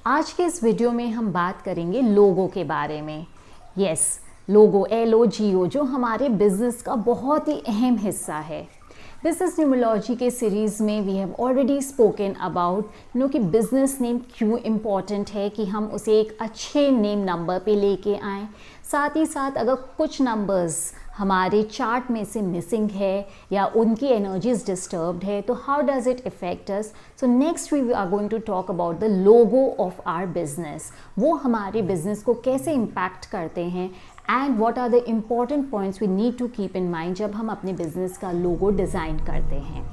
आज के इस वीडियो में हम बात करेंगे लोगो के बारे में। यस, लोगो LOGO जो हमारे बिजनेस का बहुत ही अहम हिस्सा है। बिजनेस न्यूमरोलॉजी के सीरीज़ में we have already spoken about कि बिजनेस नेम क्यों इम्पॉर्टेंट है कि हम उसे एक अच्छे नेम नंबर पे लेके आएँ। साथ ही साथ अगर कुछ नंबर्स हमारे चार्ट में से मिसिंग है या उनकी एनर्जीज डिस्टर्ब्ड है तो how does it effect us. So next we are going to talk about the logo of our business. वो हमारे बिजनेस को कैसे इम्पैक्ट करते हैं and what are the important points we need to keep in mind जब हम अपने business का लोगो डिज़ाइन करते हैं।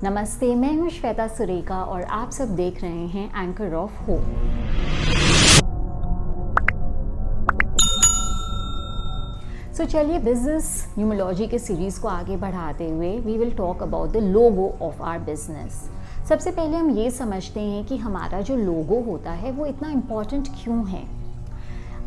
नमस्ते, मैं हूँ श्वेता सुरेखा और आप सब देख रहे हैं एंकर ऑफ होप। सो चलिए बिजनेस न्यूमरोलॉजी के सीरीज़ को आगे बढ़ाते हुए we will talk about the logo of our business. सबसे पहले हम ये समझते हैं कि हमारा जो लोगो होता है वो इतना इम्पॉर्टेंट क्यों है।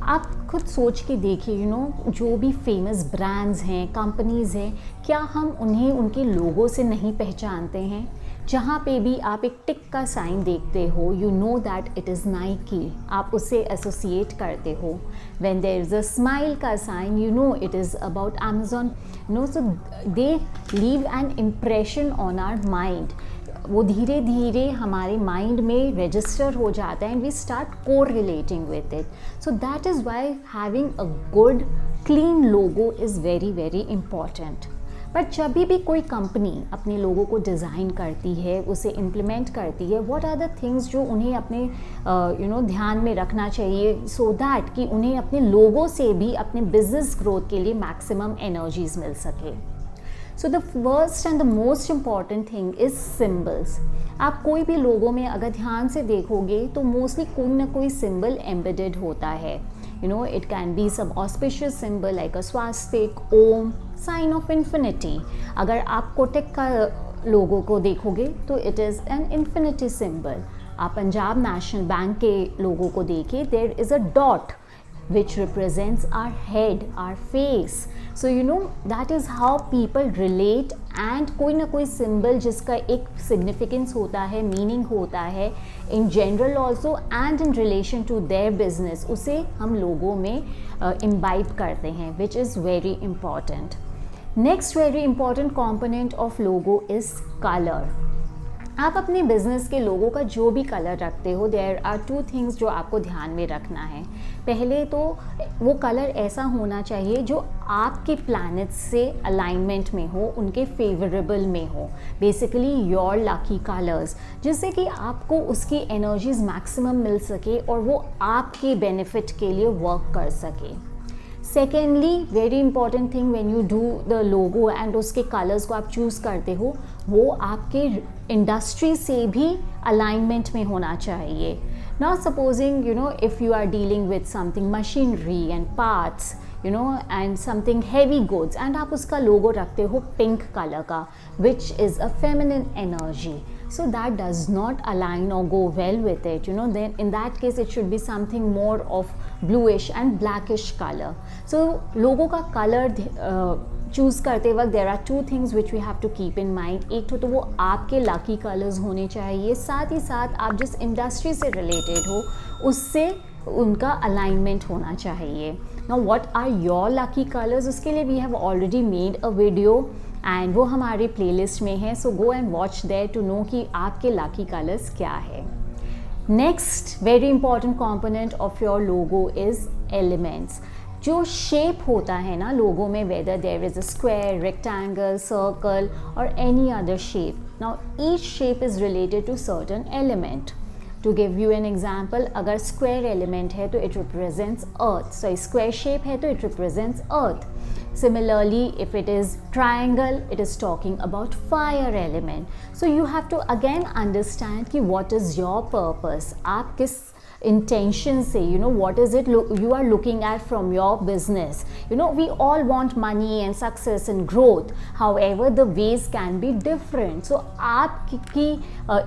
आप खुद सोच के देखिए, जो भी फेमस ब्रांड्स हैं, कंपनीज़ हैं, क्या हम उन्हें उनके लोगो से नहीं पहचानते हैं। जहाँ पे भी आप एक टिक का साइन देखते हो, you know that it is Nike, आप उससे एसोसिएट करते हो। When there is a smile का sign, you know it is about Amazon. So they leave an impression on our mind. वो धीरे धीरे हमारे माइंड में रजिस्टर हो जाता है एंड वी स्टार्ट को relating with it. So that is why having a good clean logo is very very important. But जब भी कोई कंपनी अपने लोगों को डिज़ाइन करती है, उसे इम्प्लीमेंट करती है, व्हाट आर द थिंग्स जो उन्हें अपने ध्यान में रखना चाहिए सो दैट कि उन्हें अपने लोगों से भी अपने बिजनेस ग्रोथ के लिए मैक्सिमम एनर्जीज मिल सके। So the first and the most important thing is symbols. आप कोई भी लोगों में अगर ध्यान से देखोगे तो मोस्टली कोई ना कोई सिंबल एम्बेडेड होता है। It can be some auspicious symbol like a swastik, Om, sign of infinity. अगर आप कोटक का लोगो को देखोगे तो it is an infinity symbol. आप पंजाब नेशनल बैंक के लोगो को देखिए, there is a dot which represents our head, our face. So that is how people relate and कोई ना कोई symbol जिसका एक significance होता है, meaning होता है in general also and in relation to their business, उसे हम लोगों में imbibe करते हैं, which is very important. Next very important component of logo is color. आप अपने बिजनेस के लोगों का जो भी कलर रखते हो, देयर आर टू थिंग्स जो आपको ध्यान में रखना है। पहले तो वो कलर ऐसा होना चाहिए जो आपके प्लैनेट से अलाइनमेंट में हो, उनके फेवरेबल में हो, बेसिकली योर लकी कलर्स, जिससे कि आपको उसकी एनर्जीज मैक्सिमम मिल सके और वो आपके बेनिफिट के लिए वर्क कर सके। Secondly very important thing when you do the logo and उसके कलर्स को आप चूज़ करते हो, वो आपके इंडस्ट्री से भी अलाइनमेंट में होना चाहिए। Not supposing if you are dealing with something machinery and parts and something heavy goods and आप उसका लोगो रखते हो पिंक कलर का, which is a feminine energy, so that does not align or go well with it. Then in that case it should be something more of bluish and blackish color. So logo का color choose करते वक्त there are two things which we have to keep in mind. एक तो वो आपके lucky colours होने चाहिए, साथ ही साथ आप जिस इंडस्ट्री से रिलेटेड हो उससे उनका अलाइनमेंट होना चाहिए। Now what are your lucky colors? उसके लिए we have already made a video and वो हमारे प्लेलिस्ट में है, so go and watch there to know कि आपके लकी कलर्स क्या है। Next very important component of your logo is elements. जो शेप होता है ना लोगो में, whether there is a square, rectangle, circle और any other shape, now each shape is related to certain element. To give you an example, अगर square element है तो it represents earth, so square shape है तो it represents earth. Similarly, if it is triangle, it is talking about fire element. So you have to again understand कि what is your purpose, आप किस intention से, what is it you are looking at from your business. We all want money and success and growth, however the ways can be different. So आपकी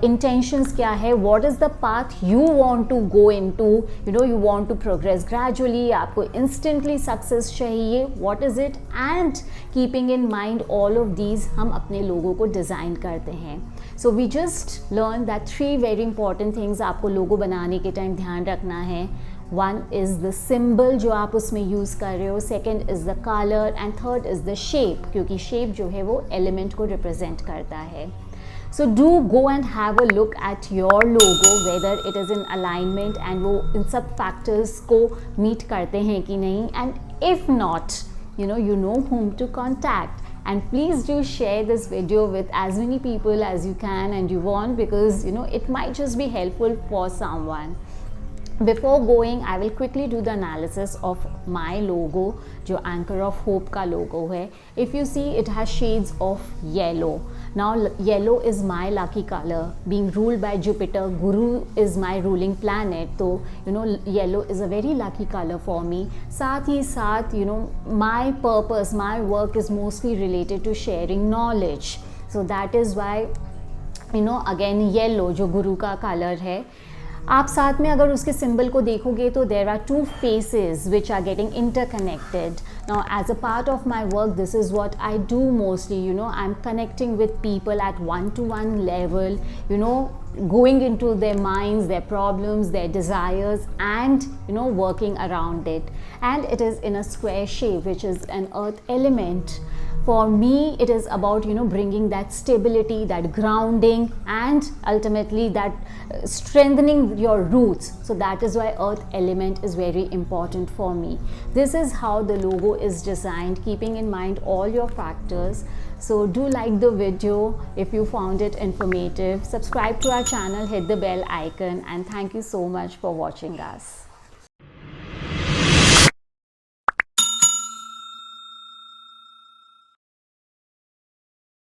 intentions क्या है, what is the path you want to go into, you want to progress gradually, आपको instantly success चाहिए, what is it, and keeping in mind all of these हम अपने लोगों को design करते हैं। So we just learn that 3 very important things आपको logo बनाने के टाइम ध्यान रखना है. वन इज़ द सिंबल जो आप उसमें यूज़ कर रहे हो, second is the colour and third is the shape, क्योंकि शेप जो है वो एलिमेंट को रिप्रेजेंट करता है. So do go and have a look at your logo whether it is in alignment and वो इन सब factors को meet करते हैं कि नहीं, and if not, you know whom to contact. And please do share this video with as many people as you can and you want, because it might just be helpful for someone. Before going, I will quickly do the analysis of my logo, जो Anchor of Hope का logo है. If you see, it has shades of yellow. Now, yellow is my lucky color. Being ruled by Jupiter, Guru is my ruling planet. So, yellow is a very lucky color for me. साथ ही साथ, my purpose, my work is mostly related to sharing knowledge. So that is why, again, yellow जो गुरु का color है. आप साथ में अगर उसके सिंबल को देखोगे तो there are 2 faces which are getting interconnected. Now as a part of my work, this is what I do mostly. I'm connecting with people at one-to-one level, going into their minds, their problems, their desires, and working around it. And it is in a square shape, which is an earth element. For me, it is about bringing that stability, that grounding, and ultimately that strengthening your roots. So that is why earth element is very important for me. This is how the logo is designed, keeping in mind all your factors. So do like the video if you found it informative. Subscribe to our channel, hit the bell icon, and thank you so much for watching us.